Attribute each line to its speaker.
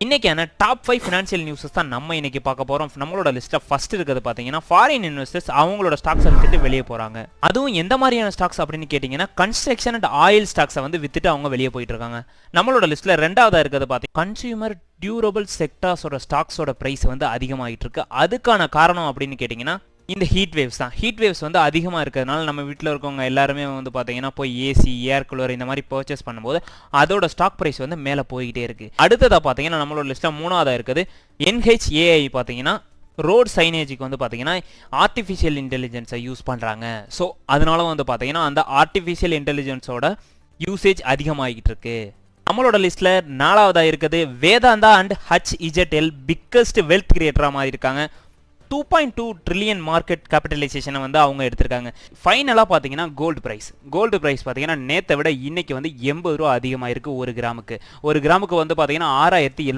Speaker 1: இன்னைக்கான top 5 financial newses தான் நம்ம இன்னைக்கு பார்க்க போறோம். நம்மளோட லிஸ்ட்ல ஃபர்ஸ்ட் இருக்கிறது பாத்தீங்கன்னா ஃபாரின் இன்வெஸ்டர்ஸ் அவங்களோட ஸ்டாக்ஸை வித்துட்டு வெளியே போறாங்க. அதுவும் எந்த மாதிரியான ஸ்டாக்ஸ் அப்படின்னு கேட்டீங்கன்னா கன்ஸ்ட்ரக்ஷன் அண்ட் ஆயில் ஸ்டாக்ஸை வந்து வித்துட்டு அவங்க வெளியே போயிட்டு இருக்காங்க. நம்மளோட லிஸ்ட்ல ரெண்டாவதா இருக்கிறது பாத்தீங்கன்னா கன்சியூமர் டியூரபிள் செக்டார்ஸோட ஸ்டாக்ஸோட பிரைஸ் வந்து அதிகமாயிட்டு இருக்கு. அதுக்கான காரணம் அப்படின்னு கேட்டீங்கன்னா இந்த ஹீட் வேவ்ஸ் தான். ஹீட் வேவ்ஸ் வந்து அதிகமாக இருக்கிறதுனால நம்ம வீட்டில் இருக்கவங்க எல்லாருமே வந்து பார்த்தீங்கன்னா போய் ஏசி ஏர் கூலர் இந்த மாதிரி பர்ச்சேஸ் பண்ணும்போது அதோட ஸ்டாக் ப்ரைஸ் வந்து மேலே போய்கிட்டே இருக்கு. அடுத்ததாக பார்த்தீங்கன்னா நம்மளோட லிஸ்ட்டில் மூணாவதாக இருக்குது NHAI. பார்த்தீங்கன்னா ரோட் சைனேஜுக்கு வந்து பார்த்தீங்கன்னா ஆர்டிஃபிஷியல் இன்டெலிஜென்ஸை யூஸ் பண்ணுறாங்க. ஸோ அதனால வந்து பார்த்தீங்கன்னா அந்த ஆர்டிஃபிஷியல் இன்டெலிஜென்ஸோட யூசேஜ் அதிகமாகிட்டு இருக்கு. நம்மளோட லிஸ்ட்டில் நாலாவதாக இருக்குது Vedanta and HZL biggest wealth கிரியேட்டராக மாதிரி இருக்காங்க. 2.2 ட்ரில்லியன் மார்க்கெட் கேபிட்டலைசேஷனை வந்து அவங்க எடுத்திருக்காங்க. ஃபைனலாக பார்த்தீங்கன்னா கோல்டு ப்ரைஸ் பார்த்தீங்கன்னா நேற்றை விட இன்னைக்கு வந்து 80 ரூபா அதிகமாக இருக்குது ஒரு கிராமுக்கு வந்து பார்த்தீங்கன்னா 6700